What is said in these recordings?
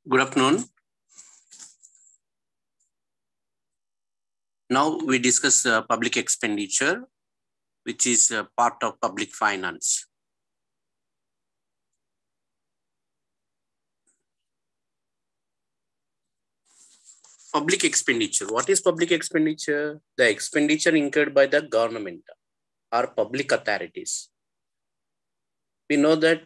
Good afternoon. Now we discuss public expenditure, which is part of public finance. Public expenditure. What is public expenditure? The expenditure incurred by the government or public authorities. We know that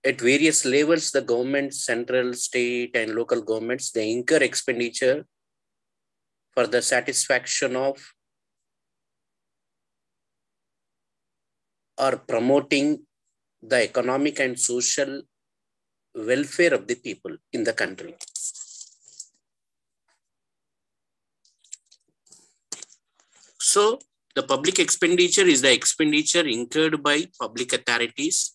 at various levels, the government, central, state, and local governments, they incur expenditure for the satisfaction of or promoting the economic and social welfare of the people in the country. So the public expenditure is the expenditure incurred by public authorities,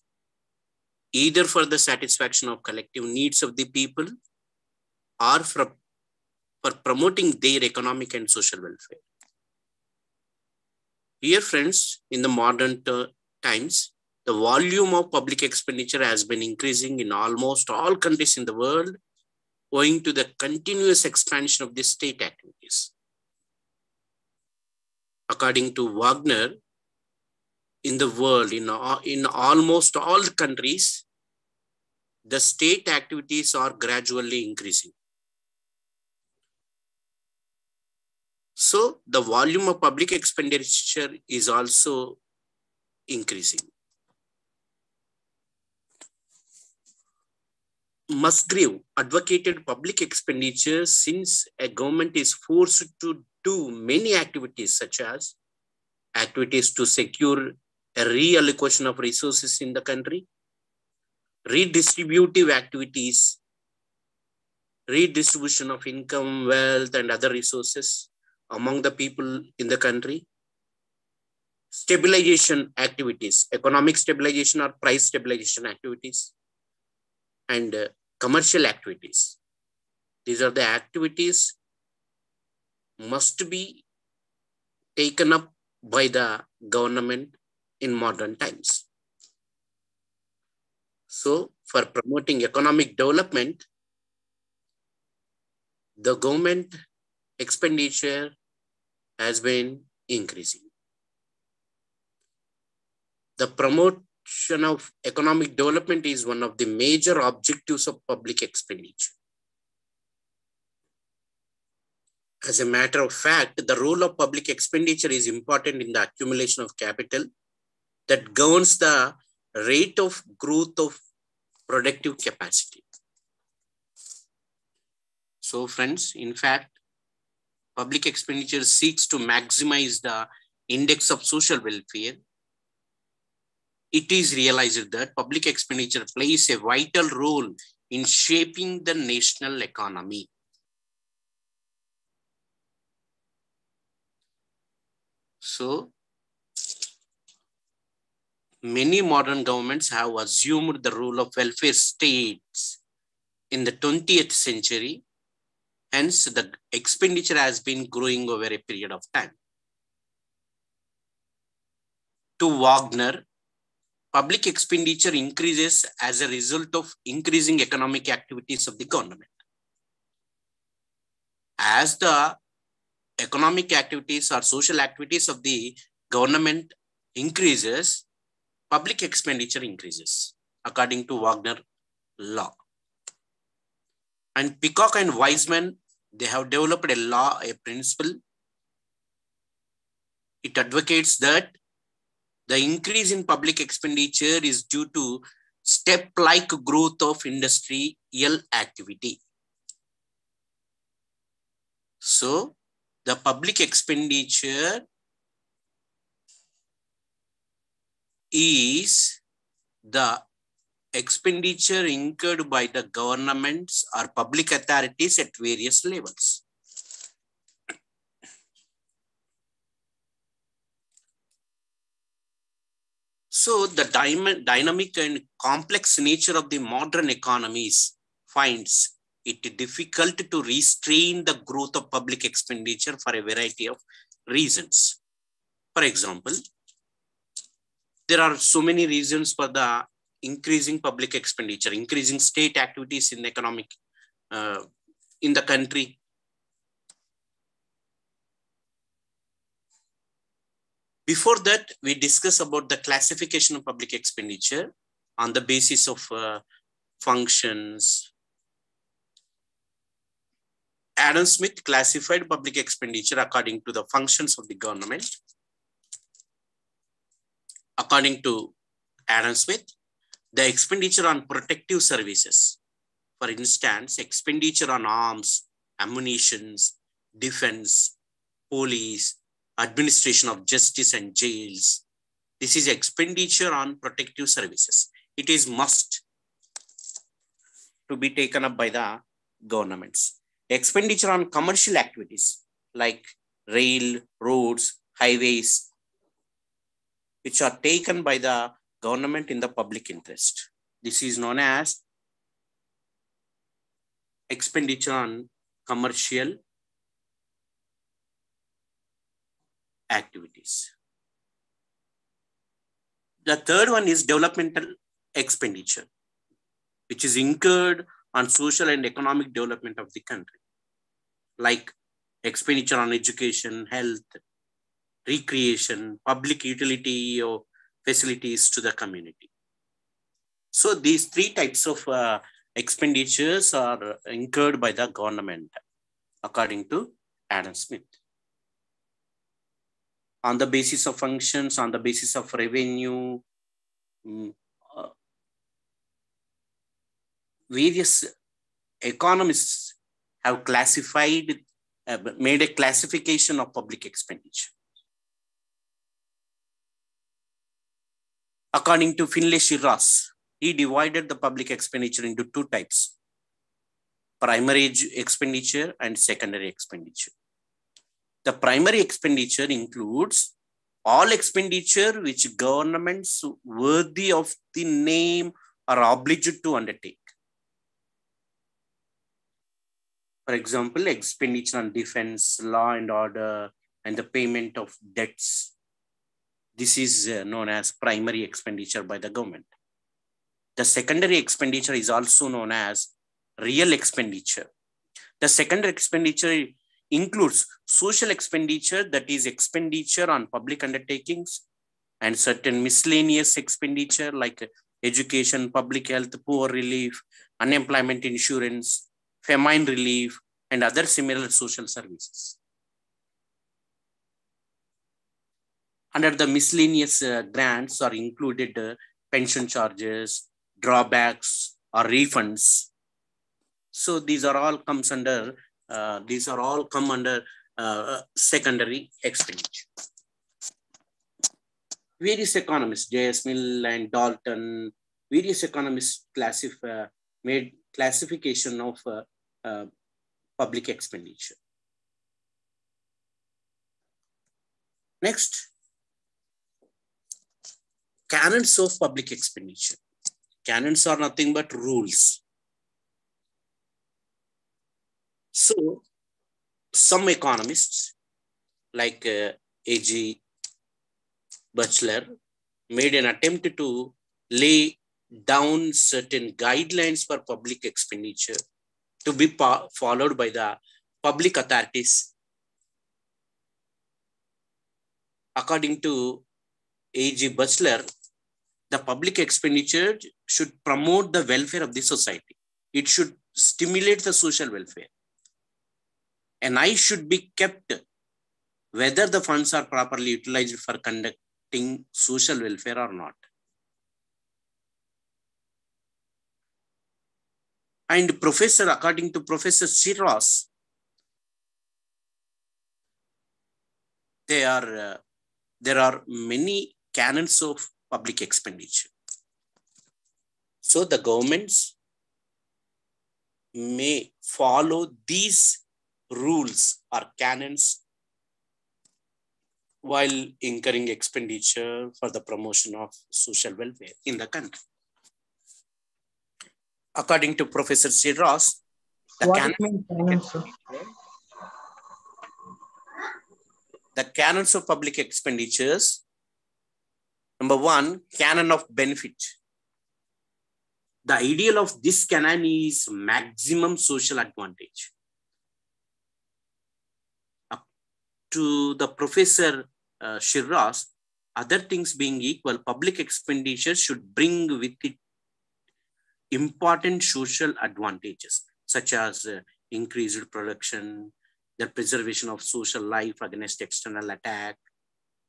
either for the satisfaction of collective needs of the people or for promoting their economic and social welfare. Here, friends, in the modern times, the volume of public expenditure has been increasing in almost all countries in the world, owing to the continuous expansion of the state activities. According to Wagner, in the world, in almost all countries, the state activities are gradually increasing. So the volume of public expenditure is also increasing. Musgrave advocated public expenditure since a government is forced to do many activities, such as activities to secure a reallocation of resources in the country, redistributive activities, redistribution of income, wealth, and other resources among the people in the country, stabilization activities, economic stabilization or price stabilization activities, and commercial activities. These are the activities must be taken up by the government in modern times. So for promoting economic development, the government expenditure has been increasing. The promotion of economic development is one of the major objectives of public expenditure. As a matter of fact, the role of public expenditure is important in the accumulation of capital that governs the rate of growth of productive capacity. So friends, in fact, public expenditure seeks to maximize the index of social welfare. It is realized that public expenditure plays a vital role in shaping the national economy. So, many modern governments have assumed the role of welfare states in the 20th century. Hence, the expenditure has been growing over a period of time. To Wagner, public expenditure increases as a result of increasing economic activities of the government. As the economic activities or social activities of the government increases, public expenditure increases, according to Wagner law. And Peacock and Wiseman, they have developed a law, a principle. It advocates that the increase in public expenditure is due to step-like growth of industrial activity. So, the public expenditure is the expenditure incurred by the governments or public authorities at various levels. So the dynamic and complex nature of the modern economies finds it difficult to restrain the growth of public expenditure for a variety of reasons. For example, there are so many reasons for the increasing public expenditure, increasing state activities in economic, in the country. Before that, we discuss about the classification of public expenditure on the basis of functions. Adam Smith classified public expenditure according to the functions of the government. According to Adam Smith, the expenditure on protective services, for instance, expenditure on arms, ammunition, defense, police, administration of justice and jails. This is expenditure on protective services. It is must to be taken up by the governments. Expenditure on commercial activities like rail, roads, highways, which are taken by the government in the public interest. This is known as expenditure on commercial activities. The third one is developmental expenditure, which is incurred on social and economic development of the country, like expenditure on education, health, recreation, public utility or facilities to the community. So these three types of expenditures are incurred by the government, according to Adam Smith. On the basis of functions, on the basis of revenue, various economists have classified, made a classification of public expenditure. According to Finlay Shiras, he divided the public expenditure into two types: primary expenditure and secondary expenditure. The primary expenditure includes all expenditure which governments worthy of the name are obliged to undertake. For example, expenditure on defense, law and order, and the payment of debts. This is known as primary expenditure by the government. The secondary expenditure is also known as real expenditure. The secondary expenditure includes social expenditure, that is expenditure on public undertakings, and certain miscellaneous expenditure like education, public health, poor relief, unemployment insurance, famine relief, and other similar social services. Under the miscellaneous grants are included pension charges, drawbacks, or refunds. So these are all comes under secondary expenditure. Various economists, J.S. Mill and Dalton, various economists made classification of public expenditure. Next, canons of public expenditure. Canons are nothing but rules. So, some economists like A.G. Butler made an attempt to lay down certain guidelines for public expenditure to be followed by the public authorities. According to A.G. Butler, the public expenditure should promote the welfare of the society. It should stimulate the social welfare. An eye should be kept whether the funds are properly utilized for conducting social welfare or not. And according to Professor Shiras, there are many canons of public expenditure. So the governments may follow these rules or canons while incurring expenditure for the promotion of social welfare in the country. According to Professor Shiras, the canons of public expenditures: number one, canon of benefit. The ideal of this canon is maximum social advantage. Up to the Professor Shiraz, other things being equal, public expenditure should bring with it important social advantages, such as increased production, the preservation of social life against external attack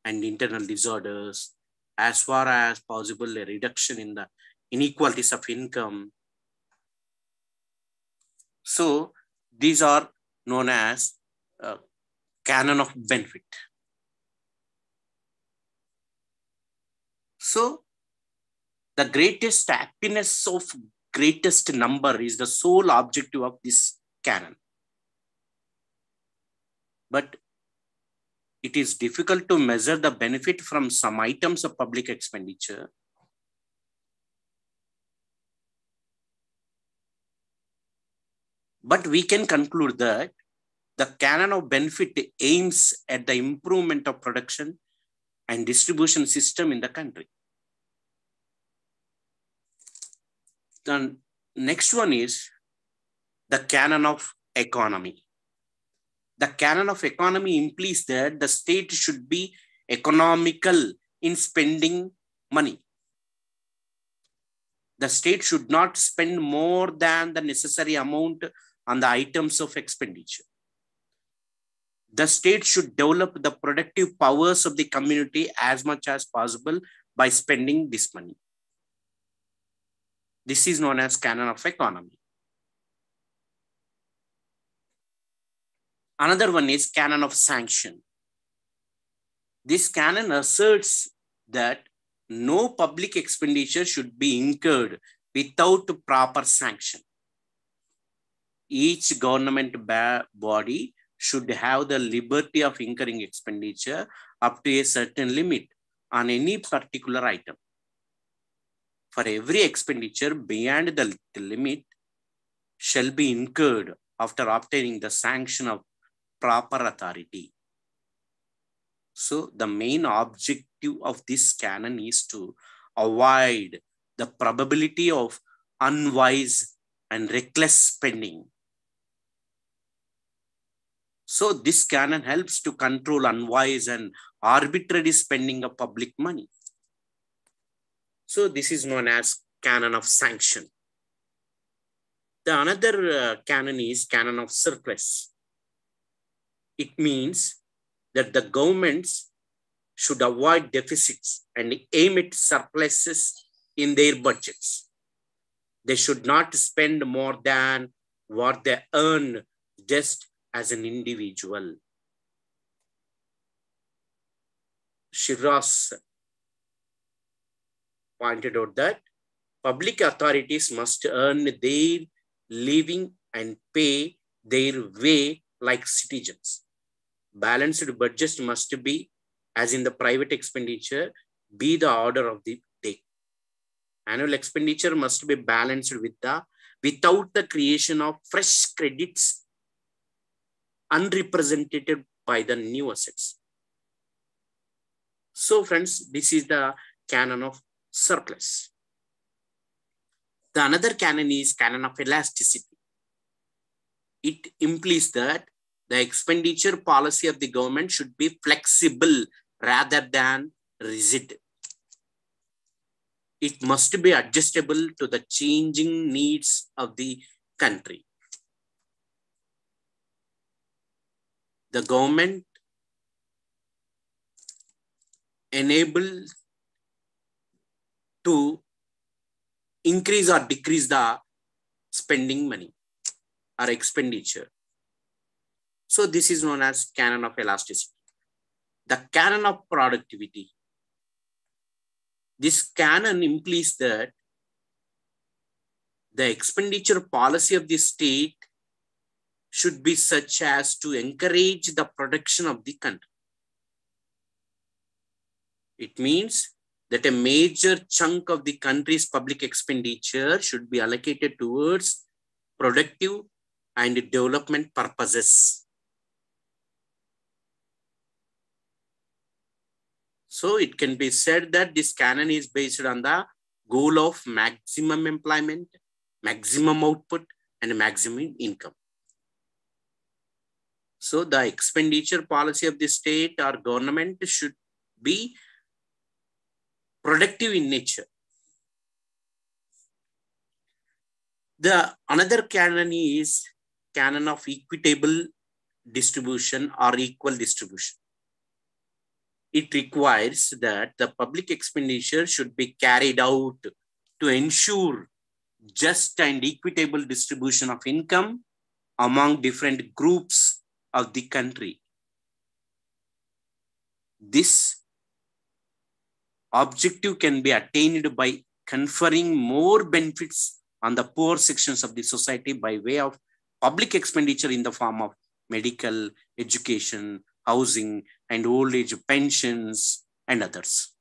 and internal disorders, as far as possible, a reduction in the inequalities of income. So these are known as canon of benefit. So the greatest happiness of greatest number is the sole objective of this canon. But it is difficult to measure the benefit from some items of public expenditure. But we can conclude that the canon of benefit aims at the improvement of production and distribution system in the country. The next one is the canon of economy. The canon of economy implies that the state should be economical in spending money. The state should not spend more than the necessary amount on the items of expenditure. The state should develop the productive powers of the community as much as possible by spending this money. This is known as canon of economy. Another one is canon of sanction. This canon asserts that no public expenditure should be incurred without proper sanction. Each government body should have the liberty of incurring expenditure up to a certain limit on any particular item. For every expenditure beyond the limit shall be incurred after obtaining the sanction of proper authority. So the main objective of this canon is to avoid the probability of unwise and reckless spending. So this canon helps to control unwise and arbitrary spending of public money. So this is known as canon of sanction. The another canon is canon of surplus. It means that the governments should avoid deficits and aim at surpluses in their budgets. They should not spend more than what they earn just as an individual. Shiraz pointed out that public authorities must earn their living and pay their way like citizens. Balanced budgets must be, as in the private expenditure, be the order of the day. Annual expenditure must be balanced without the creation of fresh credits unrepresented by the new assets. So friends, this is the canon of surplus. The another canon is canon of elasticity. It implies that the expenditure policy of the government should be flexible rather than rigid. It must be adjustable to the changing needs of the country. The government enabled to increase or decrease the spending money or expenditure. So this is known as canon of elasticity. The canon of productivity. This canon implies that the expenditure policy of the state should be such as to encourage the production of the country. It means that a major chunk of the country's public expenditure should be allocated towards productive and development purposes. So it can be said that this canon is based on the goal of maximum employment, maximum output, and maximum income. So the expenditure policy of the state or government should be productive in nature. The another canon is canon of equitable distribution or equal distribution. It requires that the public expenditure should be carried out to ensure just and equitable distribution of income among different groups of the country. This objective can be attained by conferring more benefits on the poor sections of the society by way of public expenditure in the form of medical, education, housing, and old age pensions, and others.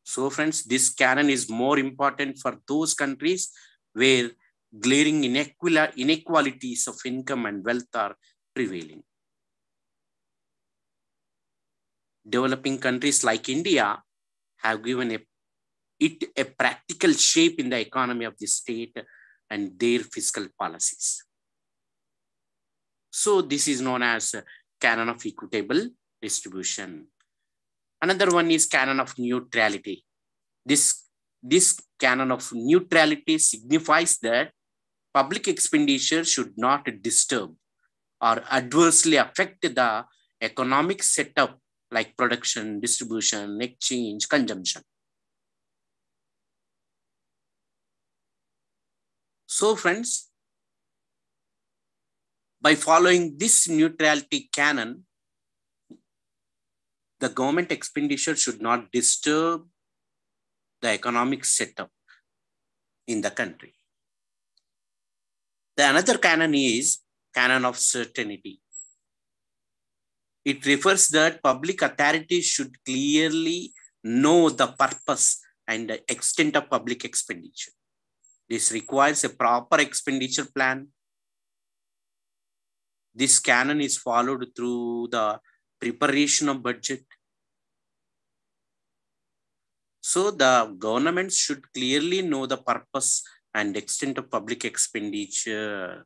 So friends, this canon is more important for those countries where glaring inequalities of income and wealth are prevailing. Developing countries like India have given it a practical shape in the economy of the state and their fiscal policies. So this is known as canon of equitable distribution. Another one is canon of neutrality. This canon of neutrality signifies that public expenditure should not disturb or adversely affect the economic setup like production, distribution, exchange, consumption. So friends, by following this neutrality canon, the government expenditure should not disturb the economic setup in the country. The another canon is canon of certainty. It refers that public authorities should clearly know the purpose and the extent of public expenditure. This requires a proper expenditure plan. This canon is followed through the preparation of budget. So the government should clearly know the purpose and extent of public expenditure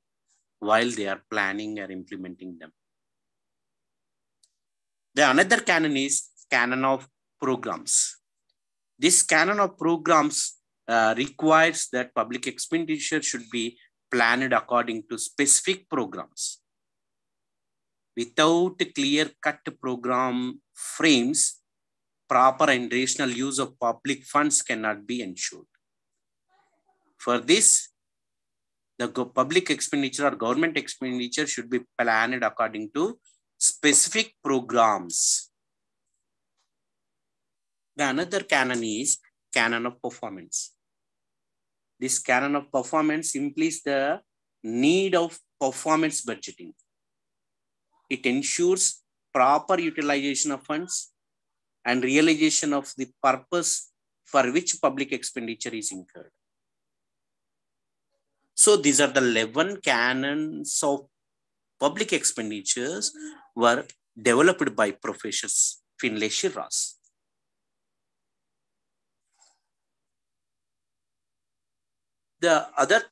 while they are planning or implementing them. The another canon is canon of programs. This canon of programs requires that public expenditure should be planned according to specific programs. Without clear-cut program frames, proper and rational use of public funds cannot be ensured. For this, the public expenditure or government expenditure should be planned according to specific programs. The another canon is canon of performance. This canon of performance implies the need of performance budgeting. It ensures proper utilization of funds and realization of the purpose for which public expenditure is incurred. So these are the 11 canons of public expenditures were developed by Professor Finlay Shiras. The other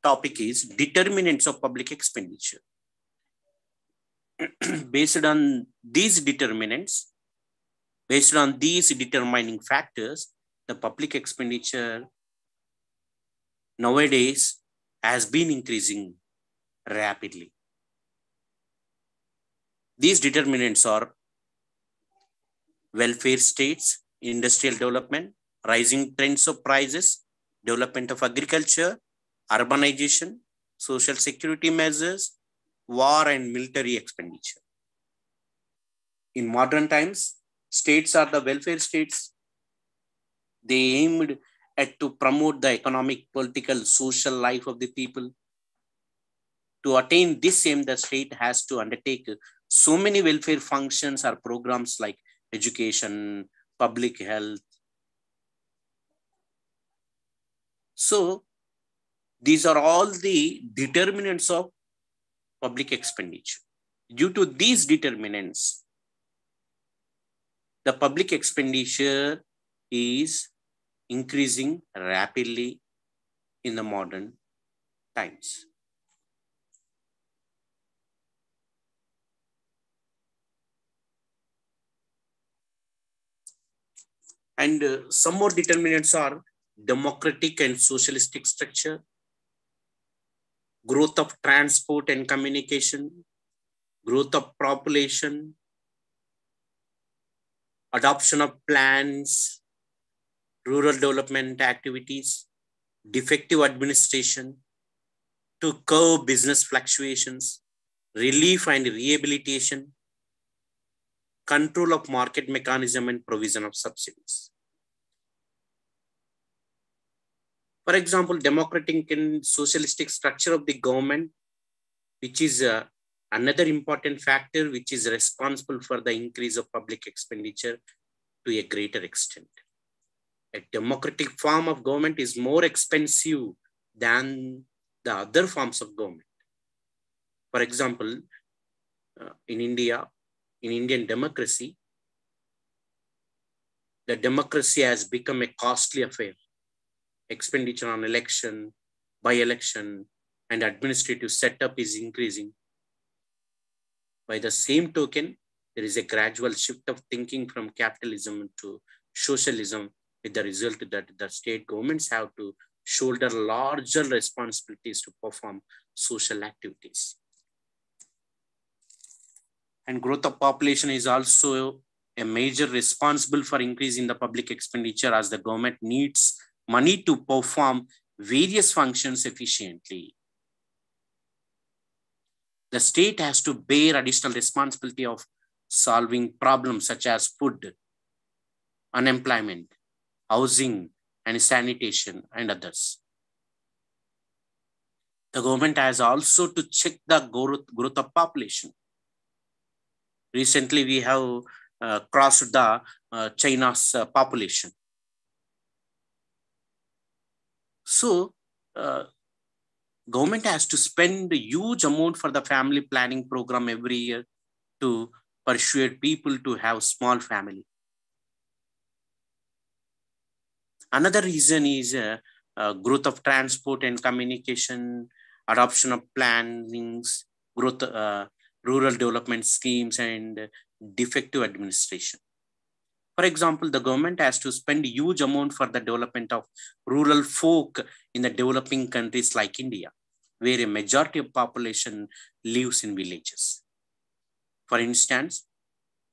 topic is determinants of public expenditure. Based on these determinants, based on these determining factors, the public expenditure nowadays has been increasing rapidly. These determinants are welfare states, industrial development, rising trends of prices, development of agriculture, urbanization, social security measures, war and military expenditure. In modern times, states are the welfare states. They aimed at to promote the economic, political, social life of the people. To attain this aim, the state has to undertake so many welfare functions or programs like education, public health. So these are all the determinants of public expenditure. Due to these determinants, the public expenditure is increasing rapidly in the modern times. And some more determinants are democratic and socialistic structure, growth of transport and communication, growth of population, adoption of plans, rural development activities, defective administration to curb business fluctuations, relief and rehabilitation, control of market mechanism and provision of subsidies. For example, democratic and socialistic structure of the government, which is another important factor which is responsible for the increase of public expenditure to a greater extent. A democratic form of government is more expensive than the other forms of government. For example, in India, in Indian democracy, the democracy has become a costly affair. Expenditure on election, by-election, and administrative setup is increasing. By the same token, there is a gradual shift of thinking from capitalism to socialism, with the result that the state governments have to shoulder larger responsibilities to perform social activities. And growth of population is also a major responsible for increasing the public expenditure, as the government needs money to perform various functions efficiently. The state has to bear additional responsibility of solving problems such as food, unemployment, housing, and sanitation, and others. The government has also to check the growth of population. Recently, we have crossed the China's population. So, government has to spend a huge amount for the family planning program every year to persuade people to have small family. Another reason is growth of transport and communication, adoption of plannings, growth, rural development schemes, and defective administration. For example, the government has to spend huge amount for the development of rural folk in the developing countries like India, where a majority of population lives in villages. For instance,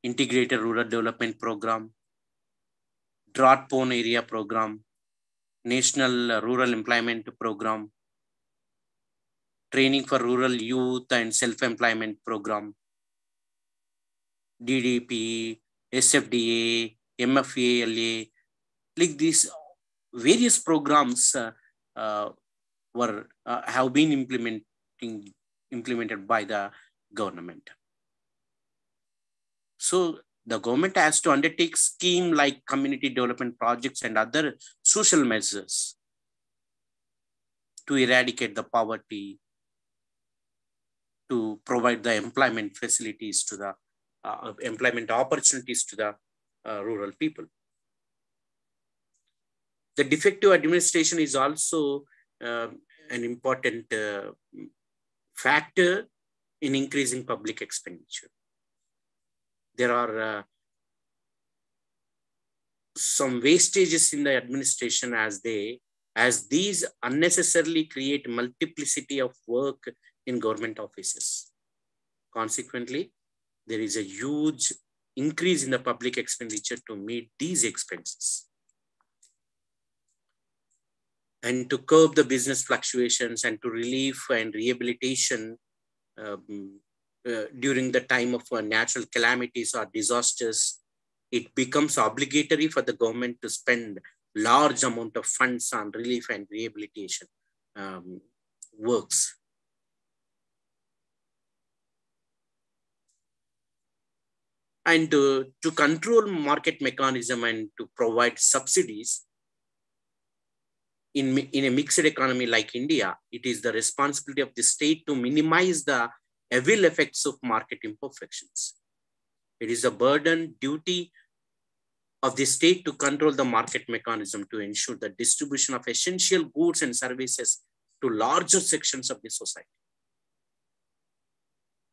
integrated rural development program, drought-prone area program, national rural employment program, training for rural youth and self-employment program, DDP, SFDA, MFALA, like these various programs have been implemented by the government. So the government has to undertake schemes like community development projects and other social measures to eradicate the poverty, to provide the employment facilities to the employment opportunities to the rural people. The defective administration is also an important factor in increasing public expenditure. There are some wastages in the administration as these unnecessarily create multiplicity of work in government offices. Consequently, there is a huge increase in the public expenditure to meet these expenses. And to curb the business fluctuations and to relief and rehabilitation during the time of natural calamities or disasters, it becomes obligatory for the government to spend large amount of funds on relief and rehabilitation works. And to control market mechanism and to provide subsidies in a mixed economy like India, it is the responsibility of the state to minimize the evil effects of market imperfections. It is a burden, duty of the state to control the market mechanism to ensure the distribution of essential goods and services to larger sections of the society.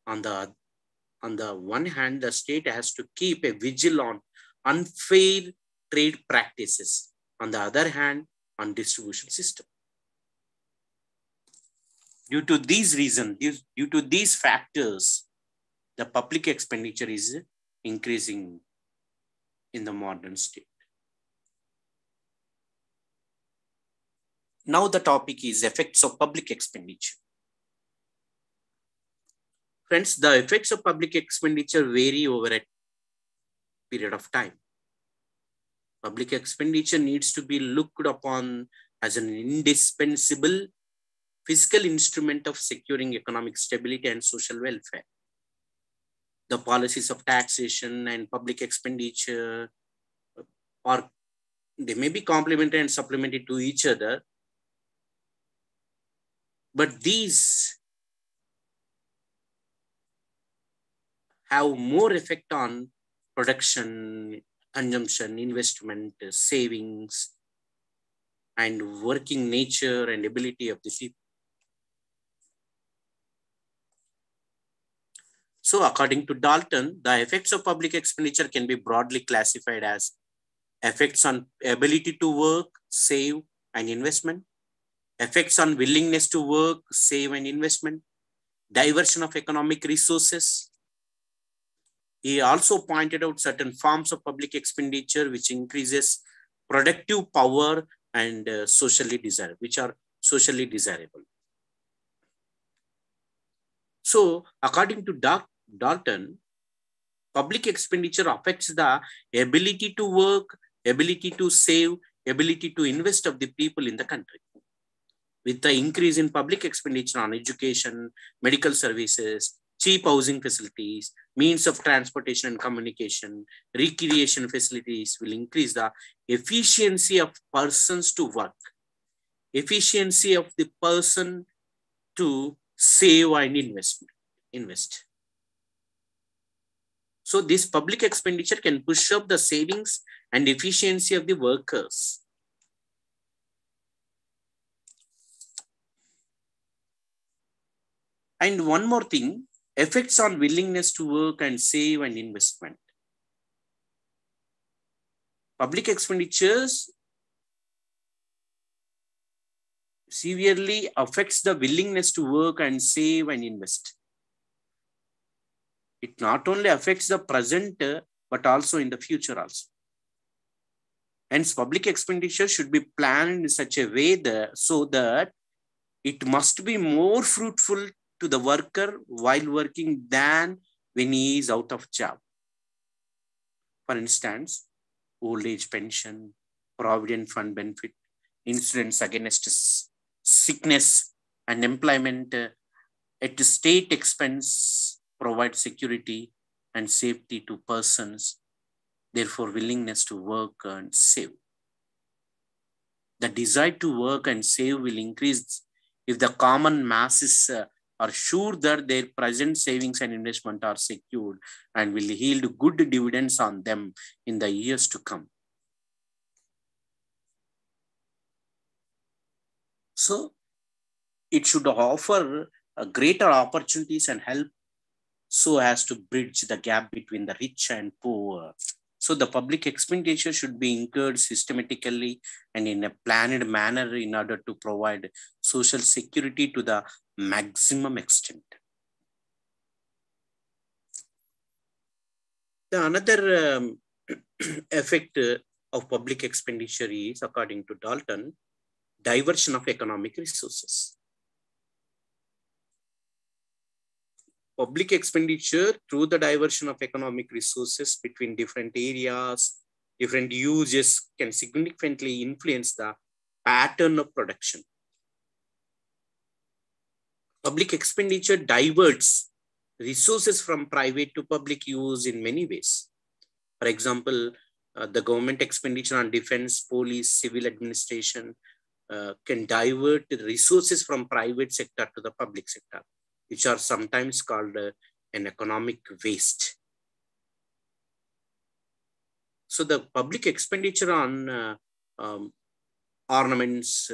On the one hand, the state has to keep a vigil on unfair trade practices. On the other hand, on distribution system. Due to these reasons, due to these factors, the public expenditure is increasing in the modern state. Now the topic is effects of public expenditure. Friends, the effects of public expenditure vary over a period of time. Public expenditure needs to be looked upon as an indispensable fiscal instrument of securing economic stability and social welfare. The policies of taxation and public expenditure they may be complementary and supplementary to each other, but these have more effect on production, consumption, investment, savings, and working nature and ability of the people. So according to Dalton, the effects of public expenditure can be broadly classified as effects on ability to work, save, and investment, effects on willingness to work, save, and investment, diversion of economic resources. He also pointed out certain forms of public expenditure which increases productive power and which are socially desirable. So according to Dalton, public expenditure affects the ability to work, ability to save, ability to invest of the people in the country. With the increase in public expenditure on education, medical services, cheap housing facilities, means of transportation and communication, recreation facilities will increase the efficiency of persons to work, efficiency of the person to save and invest. So this public expenditure can push up the savings and efficiency of the workers. And one more thing, effects on willingness to work and save and investment. Public expenditures severely affects the willingness to work and save and invest. It not only affects the present, but also in the future also. Hence, public expenditure should be planned in such a way so that it must be more fruitful to the worker while working than when he is out of job. For instance, old age pension, provident fund benefit, insurance against sickness and employment at state expense provide security and safety to persons, therefore willingness to work and save. The desire to work and save will increase if the common masses are sure that their present savings and investment are secured and will yield good dividends on them in the years to come. So it should offer greater opportunities and help so as to bridge the gap between the rich and poor. So the public expenditure should be incurred systematically and in a planned manner in order to provide social security to the maximum extent. The another effect of public expenditure is, according to Dalton, diversion of economic resources. Public expenditure through the diversion of economic resources between different areas, different uses can significantly influence the pattern of production. Public expenditure diverts resources from private to public use in many ways. For example, the government expenditure on defense, police, civil administration can divert resources from private sector to the public sector, which are sometimes called an economic waste. So the public expenditure on ornaments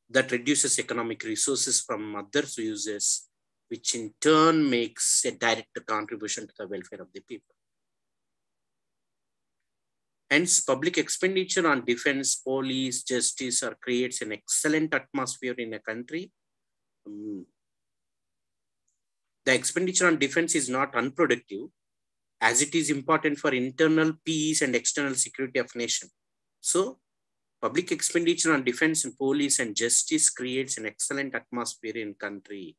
that reduces economic resources from other uses, which in turn makes a direct contribution to the welfare of the people. Hence, public expenditure on defense, police, justice, or creates an excellent atmosphere in a country. The expenditure on defense is not unproductive, as it is important for internal peace and external security of nation. So, public expenditure on defense and police and justice creates an excellent atmosphere in country.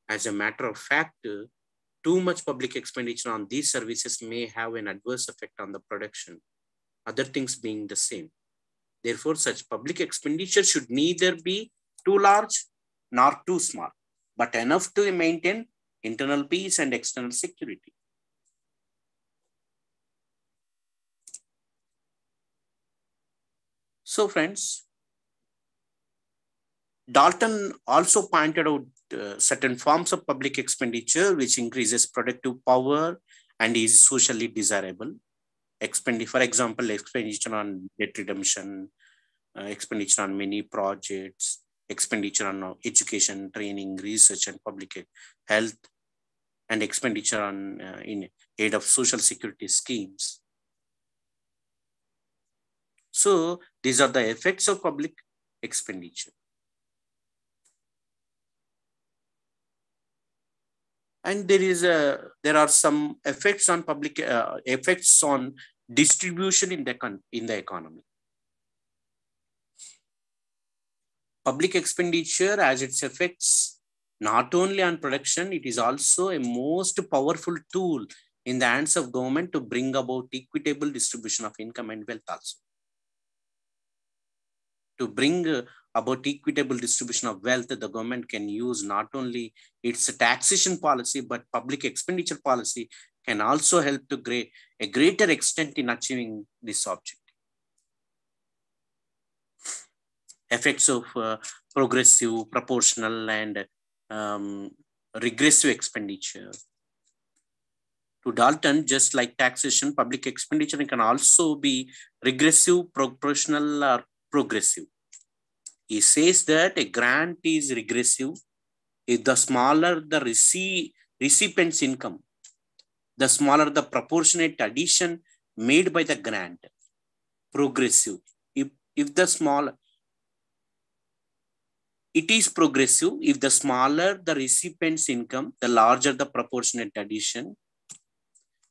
As a matter of fact, too much public expenditure on these services may have an adverse effect on the production, other things being the same. Therefore, such public expenditure should neither be too large nor too small, but enough to maintain internal peace and external security. So, friends, Dalton also pointed out certain forms of public expenditure which increases productive power and is socially desirable. For example, expenditure on debt redemption, expenditure on many projects, expenditure on education, training, research, and public health, and expenditure on in aid of social security schemes. So these are the effects of public expenditure. And there are some effects on public effects on distribution in the economy. Public expenditure has its effects not only on production, it is also a most powerful tool in the hands of government to bring about equitable distribution of income and wealth also. To bring about equitable distribution of wealth, the government can use not only its taxation policy, but public expenditure policy can also help to a greater extent in achieving this objective. Effects of progressive, proportional, and regressive expenditure. To Dalton, just like taxation, public expenditure can also be regressive, proportional, or progressive. He says that a grant is regressive if the smaller the recipient's income, the smaller the proportionate addition made by the grant. Progressive. If the smaller, it is progressive if the smaller the recipient's income, the larger the proportionate addition.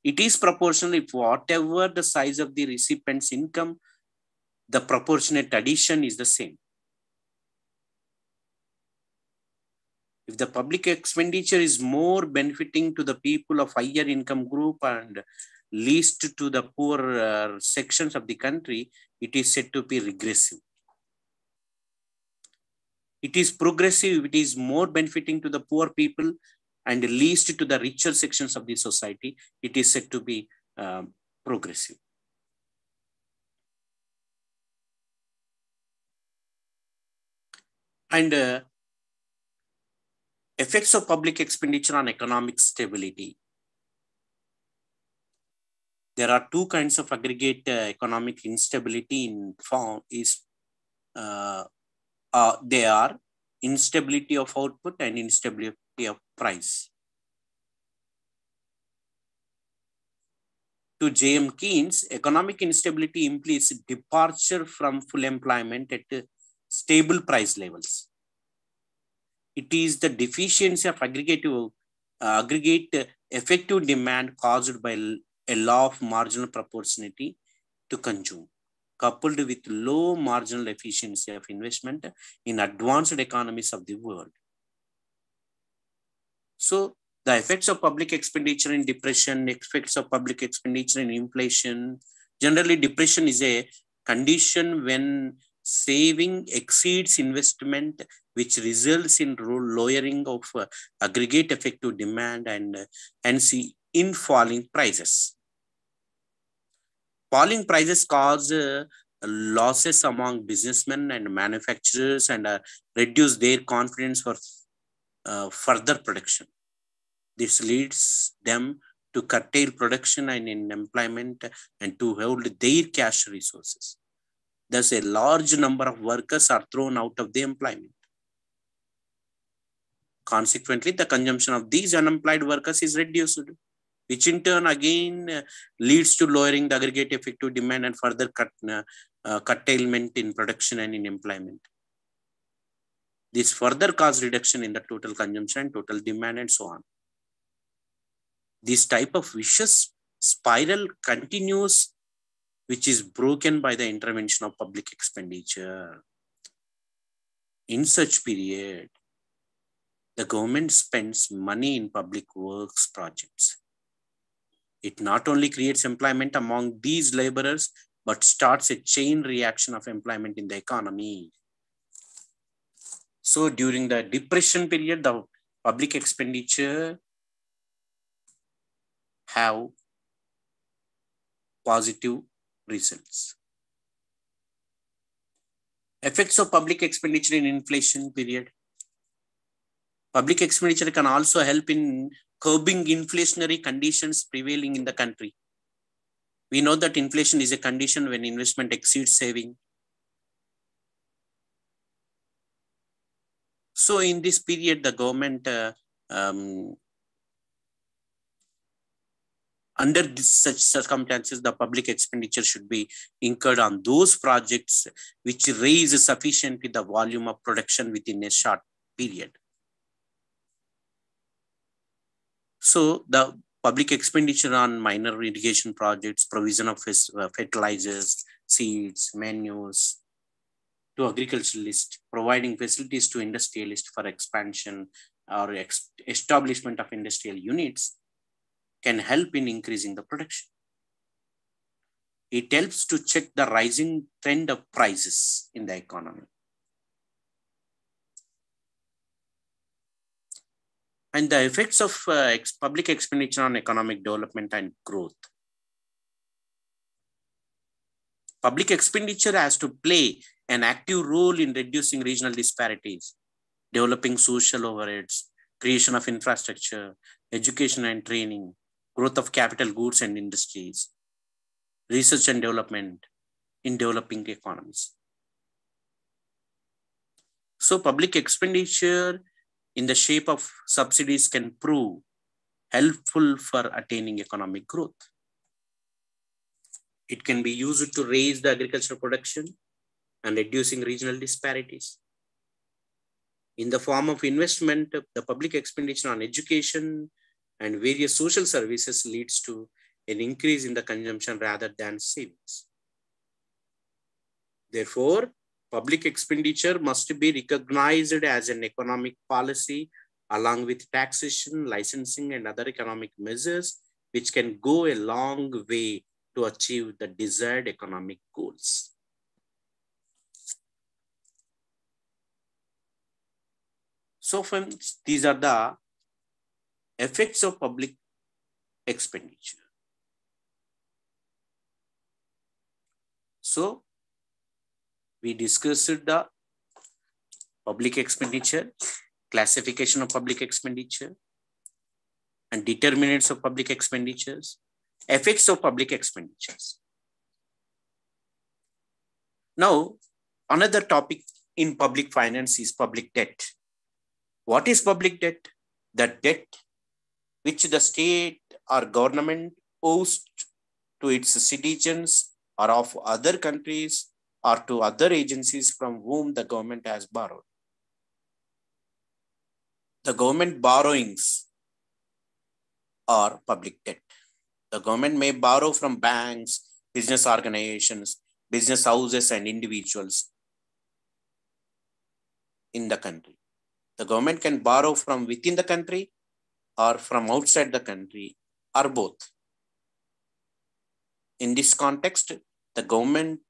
It is proportional if whatever the size of the recipient's income, the proportionate addition is the same. If the public expenditure is more benefiting to the people of higher income group and least to the poor sections of the country, it is said to be regressive. It is progressive if it is more benefiting to the poor people and least to the richer sections of the society. It is said to be progressive. And effects of public expenditure on economic stability. There are two kinds of aggregate economic instability in form they are instability of output and instability of price. To J.M. Keynes, economic instability implies departure from full employment at stable price levels. It is the deficiency of aggregate effective demand caused by a law of marginal proportionality to consume, coupled with low marginal efficiency of investment in advanced economies of the world. So the effects of public expenditure in depression, effects of public expenditure in inflation. Generally, depression is a condition when saving exceeds investment, which results in lowering of aggregate effective demand and hence in falling prices. Falling prices cause losses among businessmen and manufacturers and reduce their confidence for further production. This leads them to curtail production and employment and to hold their cash resources. Thus, a large number of workers are thrown out of the employment. Consequently, the consumption of these unemployed workers is reduced, which in turn again leads to lowering the aggregate effective demand and further curtailment in production and in employment. This further cause reduction in the total consumption, total demand, and so on. This type of vicious spiral continues, which is broken by the intervention of public expenditure. In such period, the government spends money in public works projects. It not only creates employment among these laborers, but starts a chain reaction of employment in the economy. So during the depression period, the public expenditure have positive results. Effects of public expenditure in inflation period. Public expenditure can also help in curbing inflationary conditions prevailing in the country. We know that inflation is a condition when investment exceeds saving. So in this period, the government, under such circumstances, the public expenditure should be incurred on those projects which raise sufficiently the volume of production within a short period. So the public expenditure on minor irrigation projects, provision of fertilizers, seeds, manures to agriculturalists, providing facilities to industrialists for expansion or establishment of industrial units can help in increasing the production. It helps to check the rising trend of prices in the economy. And the effects of public expenditure on economic development and growth. Public expenditure has to play an active role in reducing regional disparities, developing social overheads, creation of infrastructure, education and training, growth of capital goods and industries, research and development in developing economies. So public expenditure in the shape of subsidies can prove helpful for attaining economic growth. It can be used to raise the agricultural production and reducing regional disparities. In the form of investment, the public expenditure on education and various social services leads to an increase in the consumption rather than savings. Therefore, public expenditure must be recognized as an economic policy along with taxation, licensing, and other economic measures, which can go a long way to achieve the desired economic goals. So friends, these are the effects of public expenditure. So we discussed the public expenditure, classification of public expenditure, and determinants of public expenditures, effects of public expenditures. Now, another topic in public finance is public debt. What is public debt? The debt which the state or government owes to its citizens or of other countries or to other agencies from whom the government has borrowed. The government borrowings are public debt. The government may borrow from banks, business organizations, business houses, and individuals in the country. The government can borrow from within the country or from outside the country or both. In this context, the government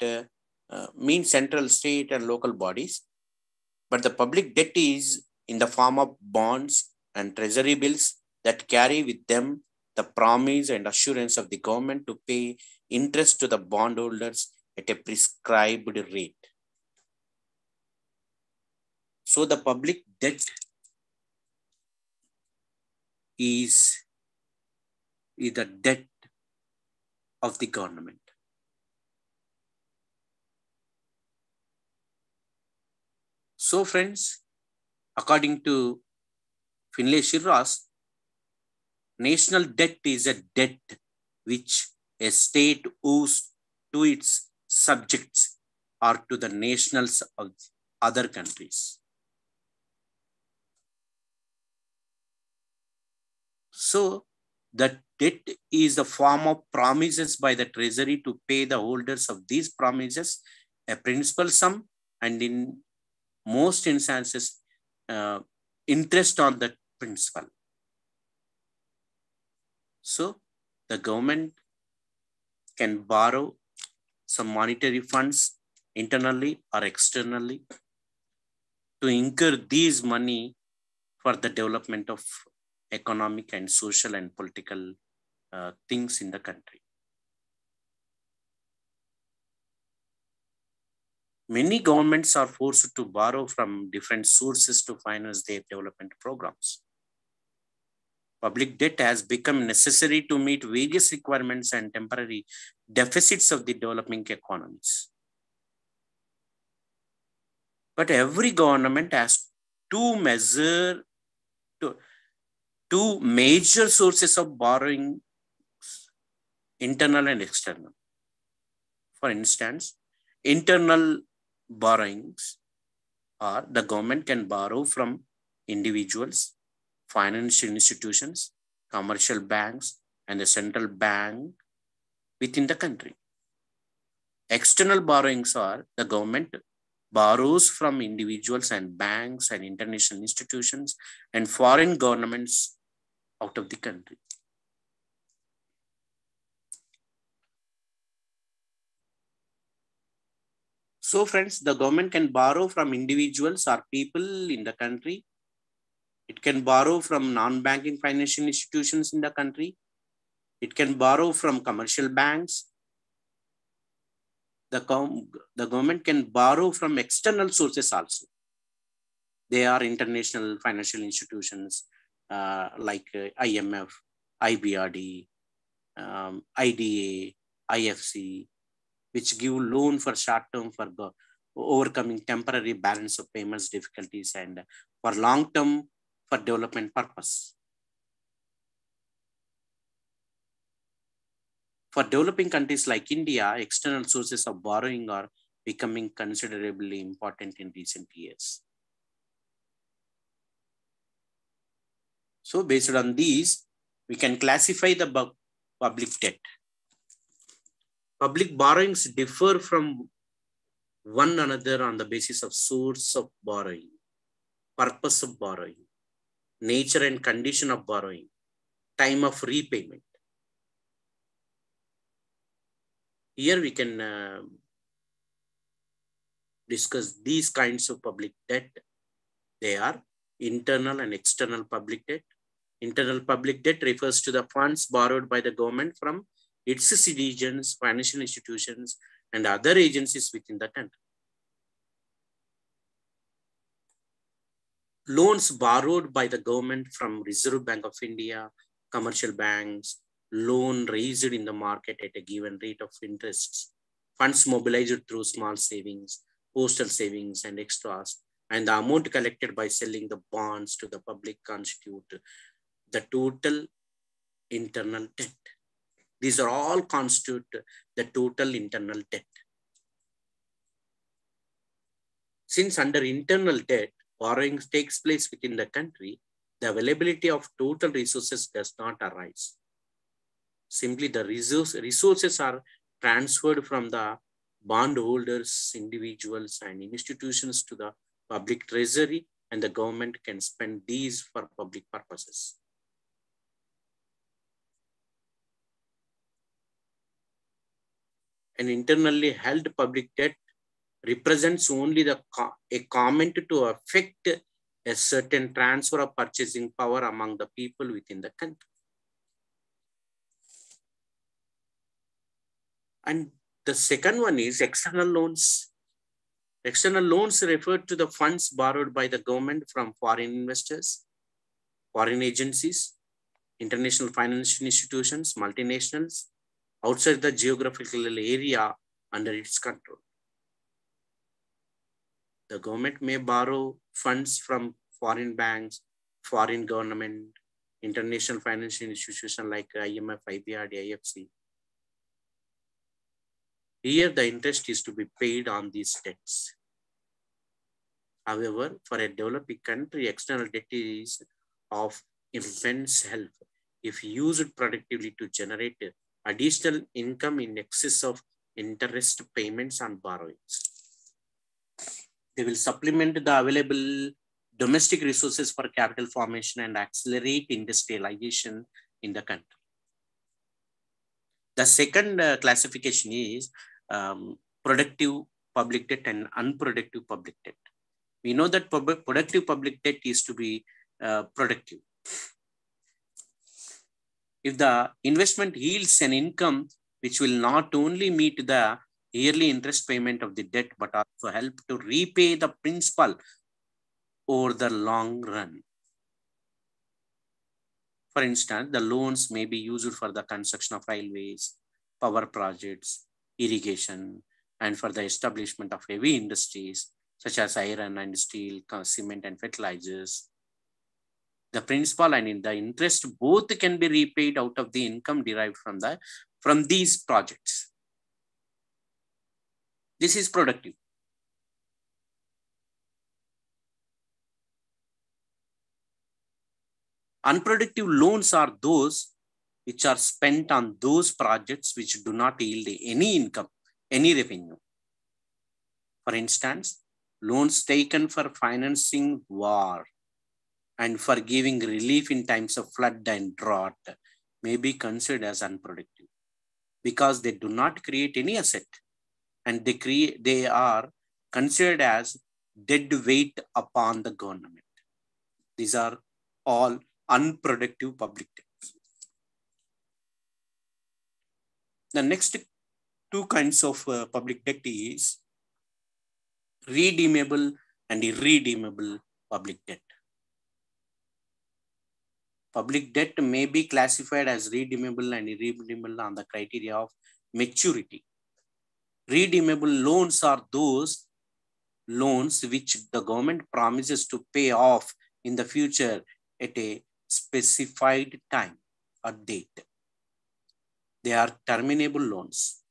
means central, state, and local bodies, but the public debt is in the form of bonds and treasury bills that carry with them the promise and assurance of the government to pay interest to the bondholders at a prescribed rate. So the public debt is is the debt of the government. So friends, according to Finlay Shirras, national debt is a debt which a state owes to its subjects or to the nationals of other countries. So the debt is a form of promises by the treasury to pay the holders of these promises a principal sum, and in most instances, interest on the principal. So the government can borrow some monetary funds internally or externally to incur these money for the development of economic and social and political things in the country. Many governments are forced to borrow from different sources to finance their development programs. Public debt has become necessary to meet various requirements and temporary deficits of the developing economies. But every government has two major sources of borrowing, internal and external. For instance, internal borrowings are the government can borrow from individuals, financial institutions, commercial banks, and the central bank within the country. External borrowings are the government borrows from individuals and banks and international institutions and foreign governments out of the country. So friends, the government can borrow from individuals or people in the country. It can borrow from non-banking financial institutions in the country. It can borrow from commercial banks. The government can borrow from external sources also. They are international financial institutions like IMF, IBRD, IDA, IFC, which give loan for short term for overcoming temporary balance of payments difficulties and for long term for development purpose. For developing countries like India, external sources of borrowing are becoming considerably important in recent years. So based on these, we can classify the public debt. Public borrowings differ from one another on the basis of source of borrowing, purpose of borrowing, nature and condition of borrowing, time of repayment. Here we can discuss these kinds of public debt. They are internal and external public debt. Internal public debt refers to the funds borrowed by the government from its citizens, financial institutions, and other agencies within the country. Loans borrowed by the government from Reserve Bank of India, commercial banks, loan raised in the market at a given rate of interest, funds mobilized through small savings, postal savings, and extras, and the amount collected by selling the bonds to the public constitute the total internal debt. These are all constitute the total internal debt. Since under internal debt, borrowing takes place within the country, the availability of total resources does not arise. Simply the resources are transferred from the bondholders, individuals, and institutions to the public treasury, and the government can spend these for public purposes. An internally held public debt represents only a comment to affect a certain transfer of purchasing power among the people within the country. And the second one is external loans. External loans refer to the funds borrowed by the government from foreign investors, foreign agencies, international financial institutions, multinationals, outside the geographical area under its control. The government may borrow funds from foreign banks, foreign government, international financial institutions like IMF, IBRD, IFC. Here, the interest is to be paid on these debts. However, for a developing country, external debt is of immense help if used productively to generate additional income in excess of interest payments on borrowings. They will supplement the available domestic resources for capital formation and accelerate industrialization in the country. The second classification is productive public debt and unproductive public debt. We know that productive public debt is to be productive. If the investment yields an income which will not only meet the yearly interest payment of the debt, but also help to repay the principal over the long run. For instance, the loans may be used for the construction of railways, power projects, irrigation, and for the establishment of heavy industries such as iron and steel, cement and fertilizers. The principal and the interest both can be repaid out of the income derived from these projects. This is productive. Unproductive loans are those which are spent on those projects which do not yield any income, any revenue. For instance, loans taken for financing war and for giving relief in times of flood and drought may be considered as unproductive because they do not create any asset and they are considered as dead weight upon the government. These are all unproductive public debts. The next two kinds of public debt is redeemable and irredeemable public debt. Public debt may be classified as redeemable and irredeemable on the criteria of maturity. Redeemable loans are those loans which the government promises to pay off in the future at a specified time or date. They are terminable loans.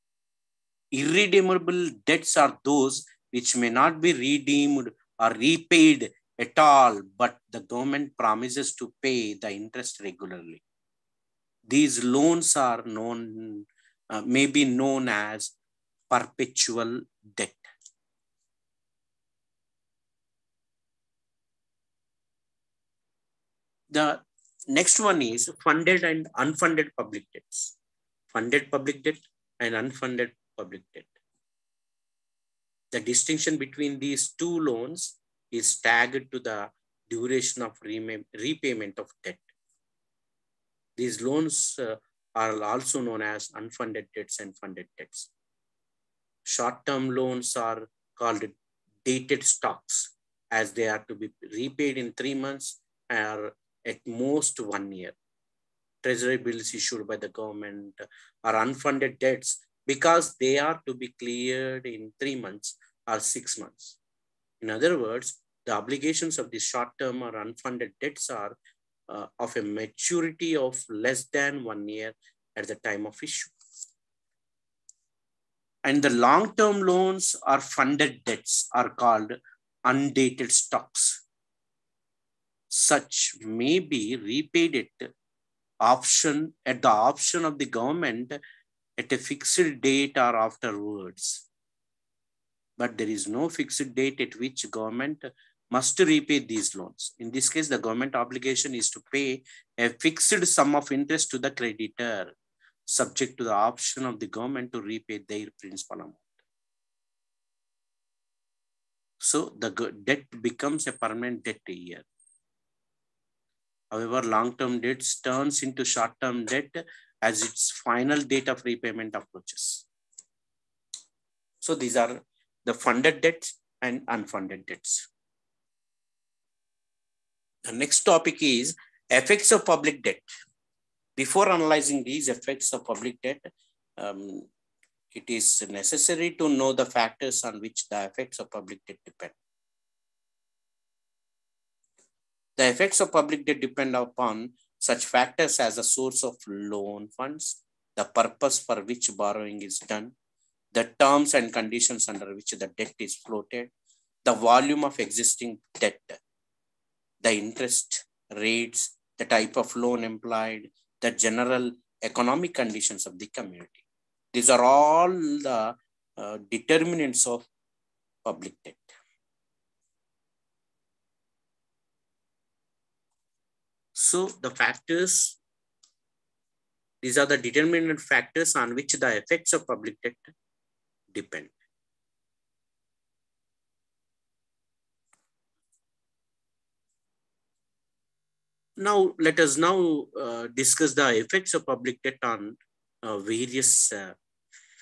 Irredeemable debts are those which may not be redeemed or repaid at all, but the government promises to pay the interest regularly. These loans are may be known as perpetual debt. The next one is funded and unfunded public debts. Funded public debt and unfunded public debt. The distinction between these two loans is tagged to the duration of repayment of debt. These loans are also known as unfunded debts and funded debts. Short-term loans are called dated stocks as they are to be repaid in 3 months or at most 1 year. Treasury bills issued by the government are unfunded debts because they are to be cleared in 3 months or 6 months. In other words, the obligations of the short-term or unfunded debts are of a maturity of less than 1 year at the time of issue. And the long-term loans or funded debts are called undated stocks. Such may be repaid at the option of the government at a fixed date or afterwards. But there is no fixed date at which government must repay these loans. In this case, the government obligation is to pay a fixed sum of interest to the creditor, subject to the option of the government to repay their principal amount. So the debt becomes a permanent debt a year. However, long-term debt turns into short-term debt as its final date of repayment approaches. So these are the funded debts and unfunded debts. The next topic is effects of public debt. Before analyzing these effects of public debt, it is necessary to know the factors on which the effects of public debt depend. The effects of public debt depend upon such factors as the source of loan funds, the purpose for which borrowing is done, the terms and conditions under which the debt is floated, the volume of existing debt, the interest rates, the type of loan employed, the general economic conditions of the community. These are all the determinants of public debt. So the factors, these are the determinant factors on which the effects of public debt depend. Now, let us now discuss the effects of public debt on various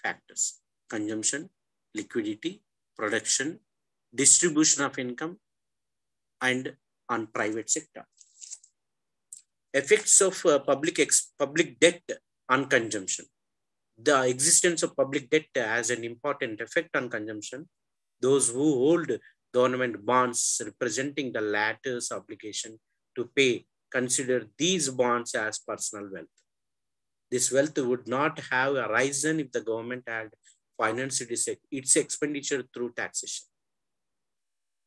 factors: consumption, liquidity, production, distribution of income, and on private sector. Effects of public debt on consumption. The existence of public debt has an important effect on consumption. Those who hold government bonds representing the latter's obligation to pay consider these bonds as personal wealth. This wealth would not have arisen if the government had financed its expenditure through taxation.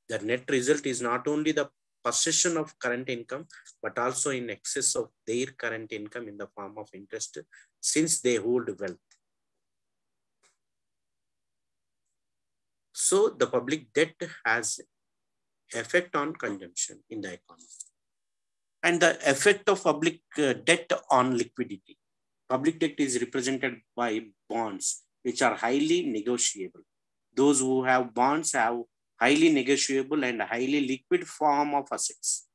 The net result is not only the possession of current income, but also in excess of their current income in the form of interest, since they hold wealth. So the public debt has effect on consumption in the economy. And the effect of public debt on liquidity. Public debt is represented by bonds, which are highly negotiable. Those who have bonds have highly negotiable and highly liquid form of assets.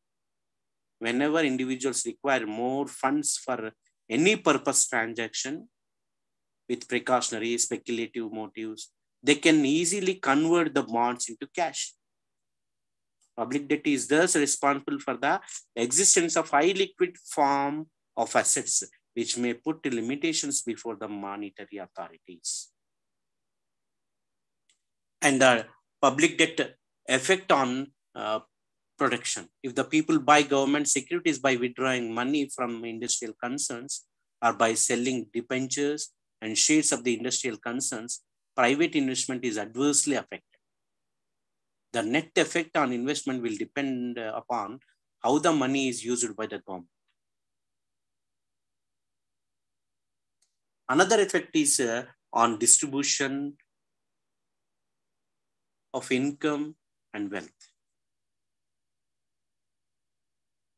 Whenever individuals require more funds for any purpose transaction with precautionary, speculative motives, they can easily convert the bonds into cash. Public debt is thus responsible for the existence of high liquid form of assets, which may put limitations before the monetary authorities. And the public debt effect on production. If the people buy government securities by withdrawing money from industrial concerns or by selling debentures and shares of the industrial concerns, private investment is adversely affected. The net effect on investment will depend upon how the money is used by the government. Another effect is on distribution of income and wealth.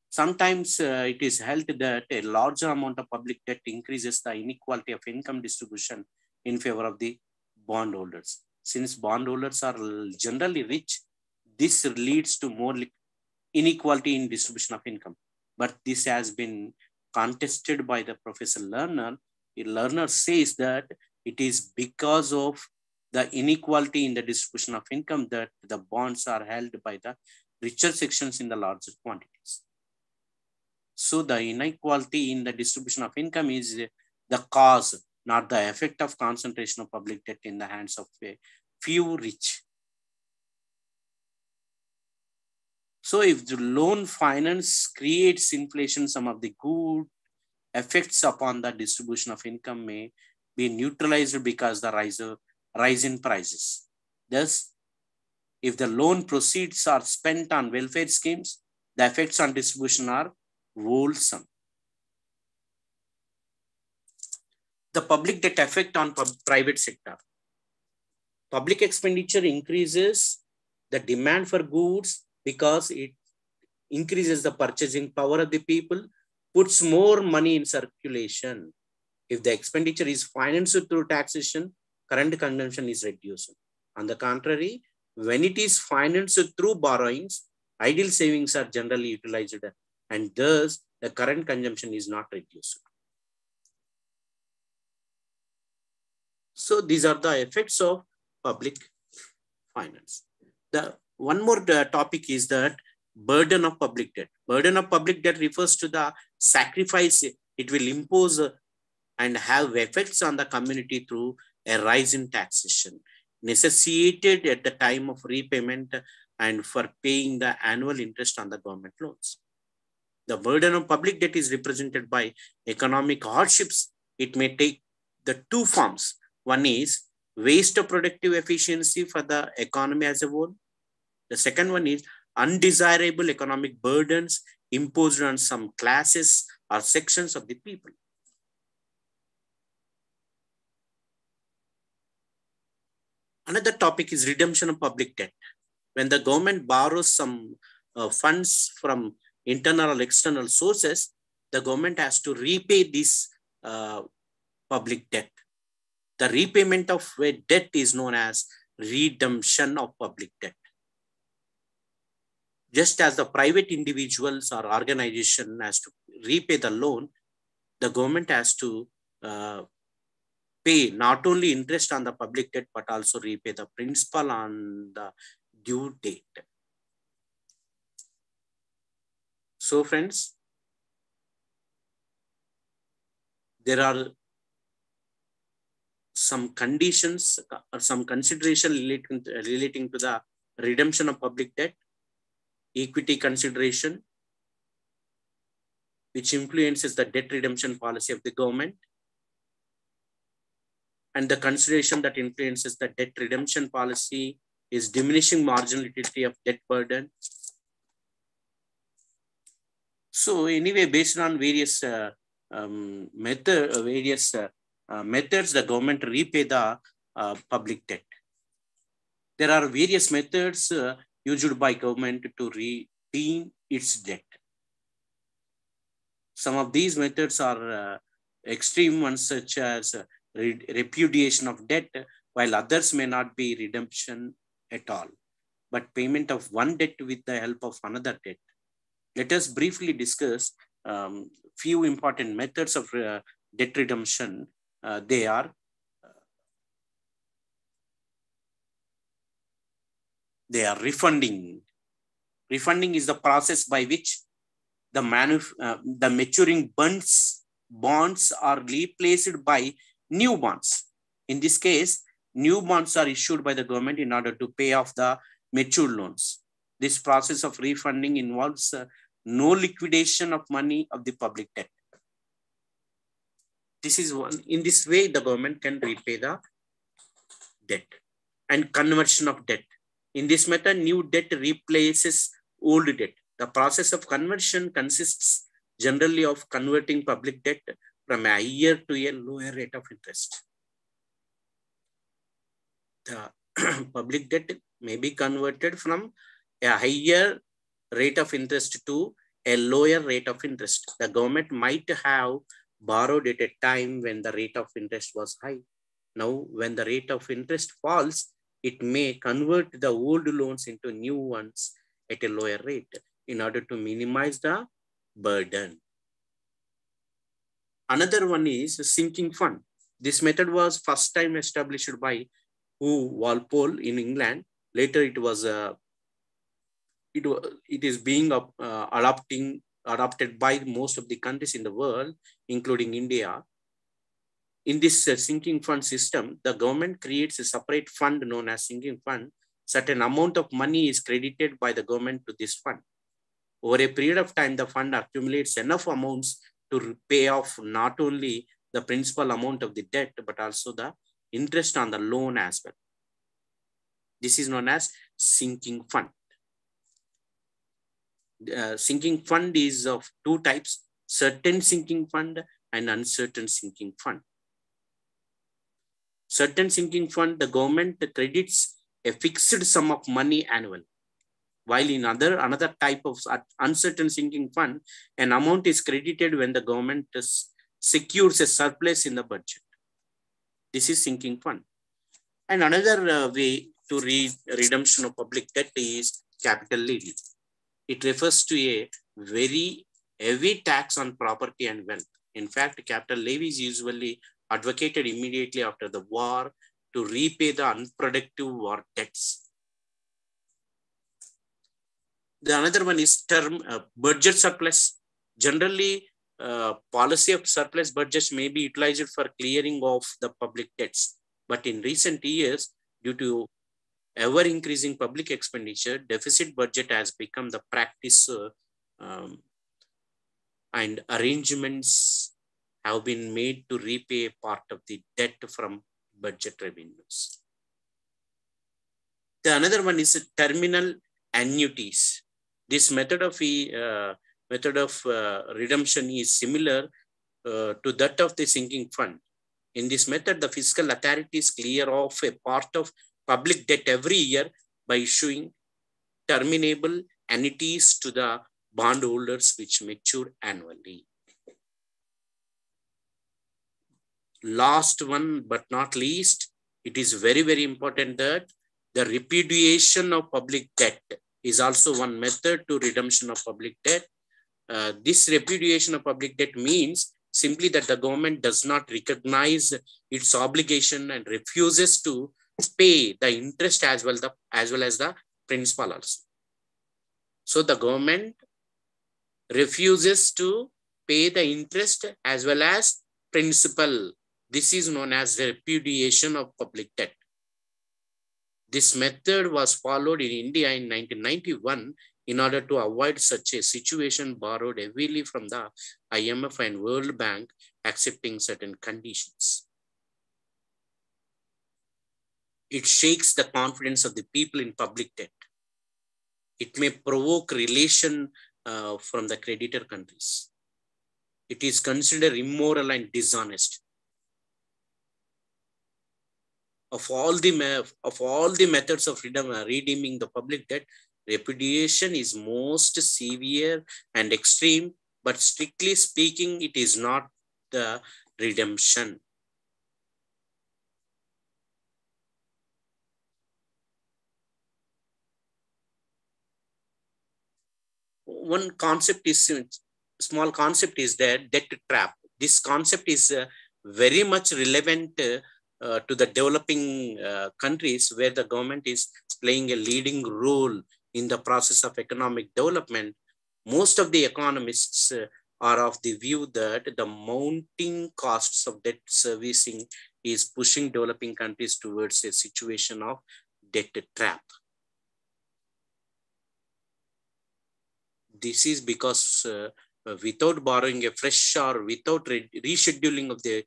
Sometimes it is held that a larger amount of public debt increases the inequality of income distribution in favor of the bondholders. Since bondholders are generally rich, this leads to more inequality in distribution of income. But this has been contested by the Professor Lerner. Lerner says that it is because of the inequality in the distribution of income that the bonds are held by the richer sections in the larger quantities. So the inequality in the distribution of income is the cause, not the effect of concentration of public debt in the hands of a few rich. So if the loan finance creates inflation, some of the good effects upon the distribution of income may be neutralized because the rise in prices. Thus, if the loan proceeds are spent on welfare schemes, the effects on distribution are wholesome. The public debt effect on private sector. Public expenditure increases the demand for goods because it increases the purchasing power of the people, puts more money in circulation. If the expenditure is financed through taxation, current consumption is reduced. On the contrary, when it is financed through borrowings, idle savings are generally utilized, and thus the current consumption is not reduced. So these are the effects of public finance. The one more topic is that burden of public debt. Burden of public debt refers to the sacrifice it it will impose and have effects on the community through a rise in taxation necessitated at the time of repayment and for paying the annual interest on the government loans. The burden of public debt is represented by economic hardships. It may take the two forms. One is waste of productive efficiency for the economy as a whole. The second one is undesirable economic burdens imposed on some classes or sections of the people. Another topic is redemption of public debt. When the government borrows some funds from internal or external sources, the government has to repay this public debt. The repayment of a debt is known as redemption of public debt. Just as the private individuals or organization has to repay the loan, the government has to pay not only interest on the public debt, but also repay the principal on the due date. So friends, there are some conditions or some consideration relating to the redemption of public debt. Equity consideration, which influences the debt redemption policy of the government, and the consideration that influences the debt redemption policy is diminishing marginality of debt burden. So anyway, based on various methods, the government repay the public debt. There are various methods used by government to redeem its debt. Some of these methods are extreme ones, such as repudiation of debt, while others may not be redemption at all, but payment of one debt with the help of another debt. Let us briefly discuss few important methods of debt redemption. They are refunding. Refunding is the process by which the maturing bonds are replaced by new bonds. In this case, new bonds are issued by the government in order to pay off the mature loans. This process of refunding involves no liquidation of money of the public debt. This is one. In this way, the government can repay the debt. And conversion of debt. In this method, new debt replaces old debt. The process of conversion consists generally of converting public debt from a higher to a lower rate of interest. The public debt may be converted from a higher rate of interest to a lower rate of interest. The government might have borrowed at a time when the rate of interest was high. Now, when the rate of interest falls, it may convert the old loans into new ones at a lower rate in order to minimize the burden. Another one is a sinking fund. This method was first time established by Walpole in England. Later, it is being adopted by most of the countries in the world, including India. In this sinking fund system, the government creates a separate fund known as sinking fund. Certain amount of money is credited by the government to this fund. Over a period of time, the fund accumulates enough amounts to pay off not only the principal amount of the debt, but also the interest on the loan as well. This is known as sinking fund. Sinking fund is of two types: certain sinking fund and uncertain sinking fund. Certain sinking fund, the government credits a fixed sum of money annually, while in another type of uncertain sinking fund, an amount is credited when the government secures a surplus in the budget. This is sinking fund. And another way to read redemption of public debt is capital levy. It refers to a very heavy tax on property and wealth. In fact, capital levy is usually advocated immediately after the war to repay the unproductive war debts. The another one is term budget surplus. Generally, policy of surplus budgets may be utilized for clearing of the public debts. But in recent years, due to ever increasing public expenditure, deficit budget has become the practice, and arrangements have been made to repay part of the debt from budget revenues. The another one is terminal annuities. This method of redemption is similar to that of the sinking fund. In this method, the fiscal authorities clear off a part of public debt every year by issuing terminable annuities to the bondholders which mature annually. Last one but not least, it is very, very important that the repudiation of public debt is also one method to redemption of public debt. This repudiation of public debt means simply that the government does not recognize its obligation and refuses to pay the interest as well as the principal also. So the government refuses to pay the interest as well as principal. This is known as the repudiation of public debt. This method was followed in India in 1991 in order to avoid such a situation, borrowed heavily from the IMF and World Bank, accepting certain conditions. It shakes the confidence of the people in public debt. It may provoke relation from the creditor countries. It is considered immoral and dishonest. Of all the methods of redeeming the public debt, repudiation is most severe and extreme, but strictly speaking, it is not the redemption. One concept is, small concept is that debt trap. This concept is very much relevant to the developing countries where the government is playing a leading role in the process of economic development. Most of the economists are of the view that the mounting costs of debt servicing is pushing developing countries towards a situation of debt trap. This is because without borrowing afresh or without rescheduling of the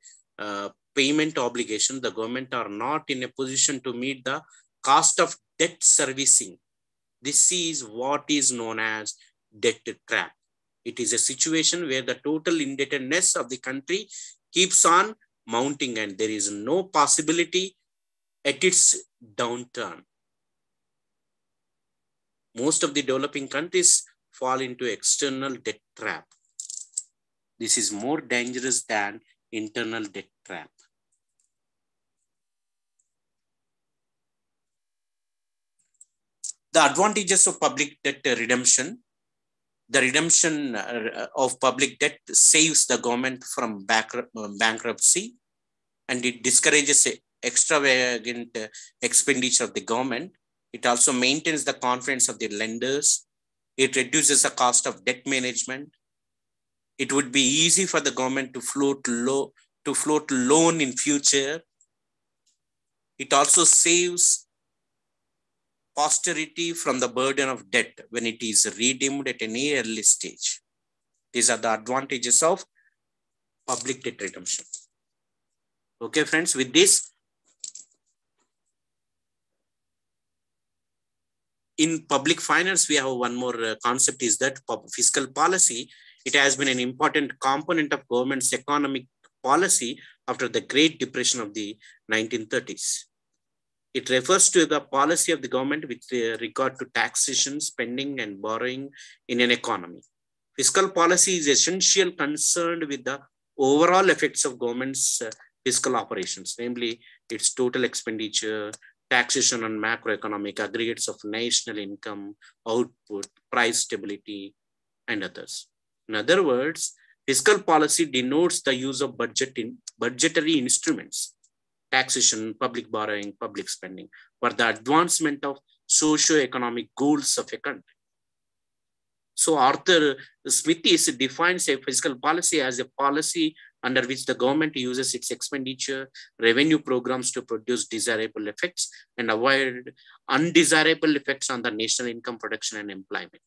payment obligation, the government are not in a position to meet the cost of debt servicing. This is what is known as debt trap. It is a situation where the total indebtedness of the country keeps on mounting and there is no possibility at its downturn. Most of the developing countries fall into external debt trap. This is more dangerous than internal debt trap. The advantages of public debt redemption. The redemption of public debt saves the government from bankruptcy, and it discourages extravagant expenditure of the government. It also maintains the confidence of the lenders. It reduces the cost of debt management. It would be easy for the government to float loan in future. It also saves posterity from the burden of debt when it is redeemed at any early stage. These are the advantages of public debt redemption. Okay, friends, with this, in public finance, we have one more concept is that fiscal policy. It has been an important component of government's economic policy after the Great Depression of the 1930s. It refers to the policy of the government with regard to taxation, spending, and borrowing in an economy. Fiscal policy is essential concerned with the overall effects of government's fiscal operations, namely its total expenditure, taxation on macroeconomic aggregates of national income, output, price stability, and others. In other words, fiscal policy denotes the use of budgetary instruments, taxation, public borrowing, public spending, for the advancement of socio-economic goals of a country. So Arthur Smith defines a fiscal policy as a policy under which the government uses its expenditure revenue programs to produce desirable effects and avoid undesirable effects on the national income, production, and employment.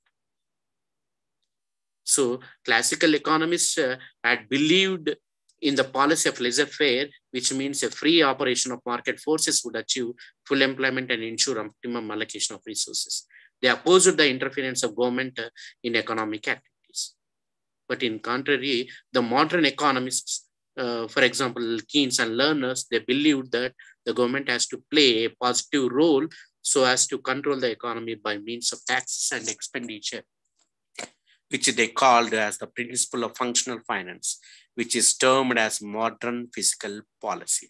So classical economists had believed in the policy of laissez-faire, which means a free operation of market forces would achieve full employment and ensure optimum allocation of resources. They opposed the interference of government in economic activities. But in contrary, the modern economists, for example, Keynes and Learners, they believed that the government has to play a positive role so as to control the economy by means of taxes and expenditure, which they called as the principle of functional finance, which is termed as modern fiscal policy.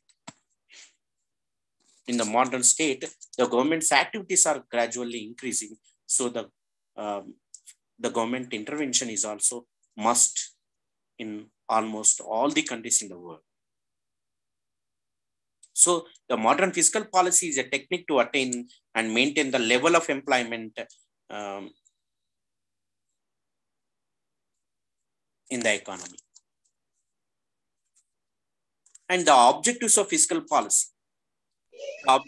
In the modern state, the government's activities are gradually increasing, so the government intervention is also must in almost all the countries in the world. So the modern fiscal policy is a technique to attain and maintain the level of employment in the economy. And the objectives of fiscal policy.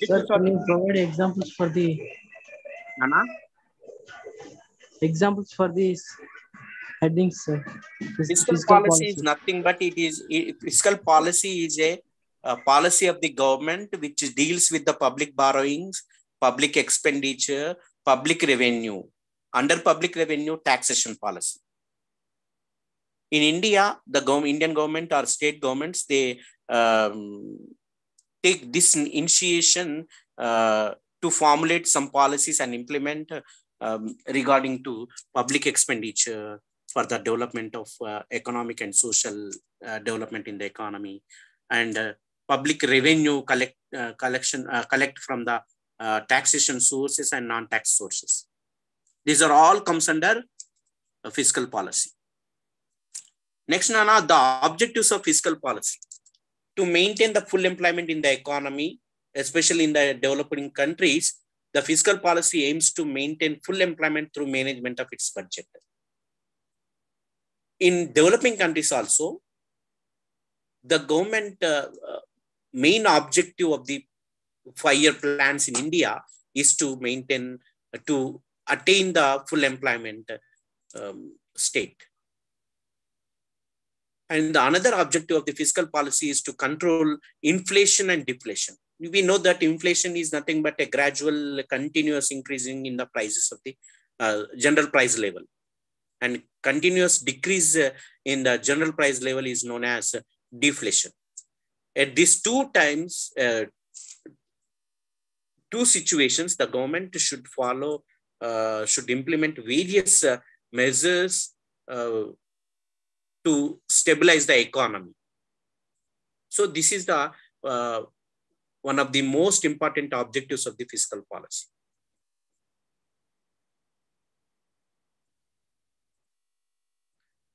Sir, can you provide examples for the examples for these headings? Fiscal policy is nothing but fiscal policy is a policy of the government which deals with the public borrowings, public expenditure, public revenue. Under public revenue, taxation policy. In India, the Indian government or state governments, they take this initiation to formulate some policies and implement regarding to public expenditure for the development of economic and social development in the economy, and public revenue collect from the taxation sources and non-tax sources. These are all comes under fiscal policy. Next, Nana, the objectives of fiscal policy. To maintain the full employment in the economy, especially in the developing countries, the fiscal policy aims to maintain full employment through management of its budget. In developing countries also, the government main objective of the 5-year plans in India is to maintain, to attain the full employment state. And the another objective of the fiscal policy is to control inflation and deflation. We know that inflation is nothing but a gradual, continuous increasing in the prices of the general price level. And continuous decrease in the general price level is known as deflation. At these two times, two situations, the government should follow, should implement various measures to stabilize the economy. So this is the one of the most important objectives of the fiscal policy.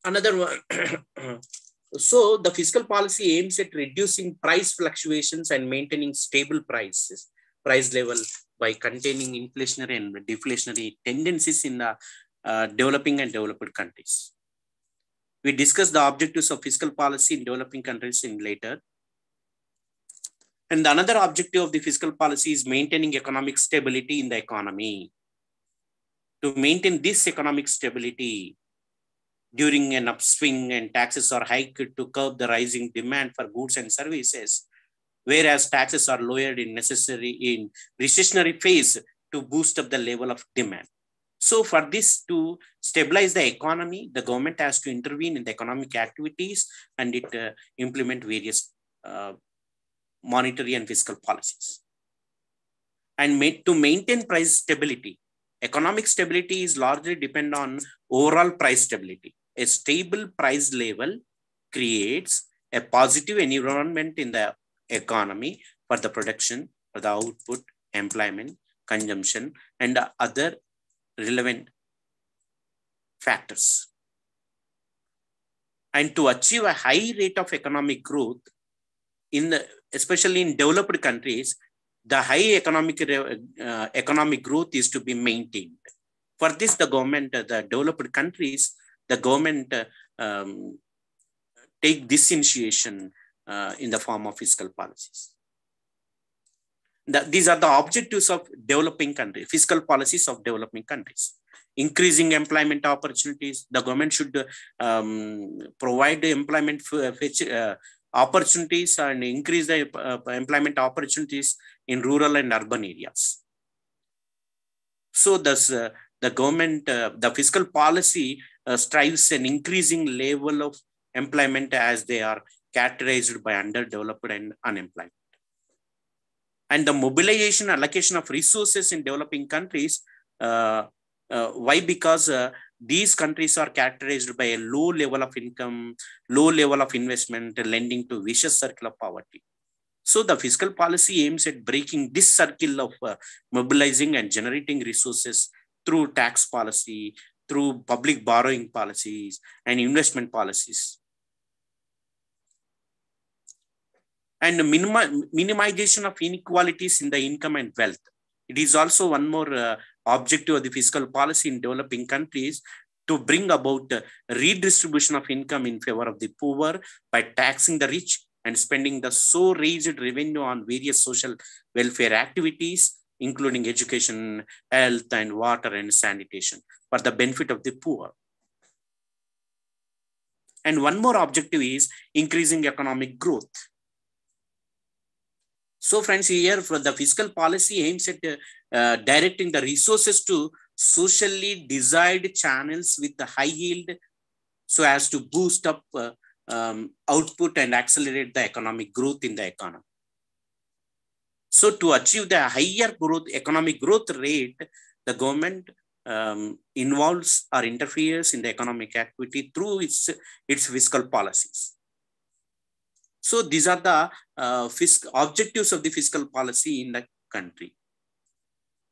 Another one. So the fiscal policy aims at reducing price fluctuations and maintaining stable price level by containing inflationary and deflationary tendencies in the developing and developed countries. We discussed the objectives of fiscal policy in developing countries in later. And another objective of the fiscal policy is maintaining economic stability in the economy. To maintain this economic stability during an upswing and taxes are hiked to curb the rising demand for goods and services, whereas taxes are lowered in recessionary phase to boost up the level of demand. So for this to stabilize the economy, the government has to intervene in the economic activities and it implement various monetary and fiscal policies. And to maintain price stability, economic stability is largely dependent on overall price stability. A stable price level creates a positive environment in the economy for the production, for the output, employment, consumption, and other relevant factors. And to achieve a high rate of economic growth, especially in developed countries, the high economic growth is to be maintained. For this, the government, the developed countries, the government take this initiation in the form of fiscal policies. These are the objectives of developing countries, fiscal policies of developing countries. Increasing employment opportunities. The government should provide employment opportunities and increase the employment opportunities in rural and urban areas. So thus, the government, the fiscal policy strives an increasing level of employment as they are characterized by underdeveloped and unemployment. And the mobilization, allocation of resources in developing countries, why? Because these countries are characterized by a low level of income, low level of investment, lending to vicious circle of poverty. So the fiscal policy aims at breaking this circle of mobilizing and generating resources through tax policy, through public borrowing policies and investment policies. And minimization of inequalities in the income and wealth. It is also one more objective of the fiscal policy in developing countries to bring about redistribution of income in favor of the poor by taxing the rich and spending the so raised revenue on various social welfare activities, including education, health, and water and sanitation for the benefit of the poor. And one more objective is increasing economic growth. So friends, here for the fiscal policy aims at directing the resources to socially desired channels with the high yield so as to boost up output and accelerate the economic growth in the economy. So to achieve the higher growth, economic growth rate, the government involves or interferes in the economic activity through its fiscal policies. So these are the objectives of the fiscal policy in the country.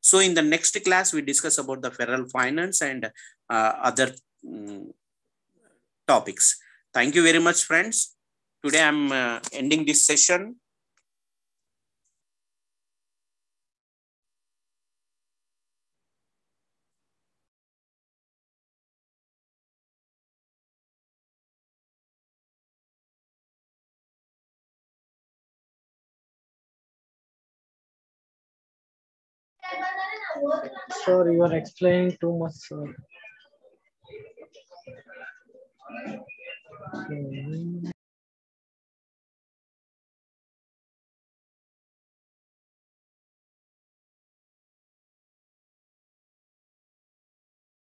So in the next class, we discuss about the federal finance and other topics. Thank you very much, friends. Today I'm ending this session. Sir, you are explaining too much, sir.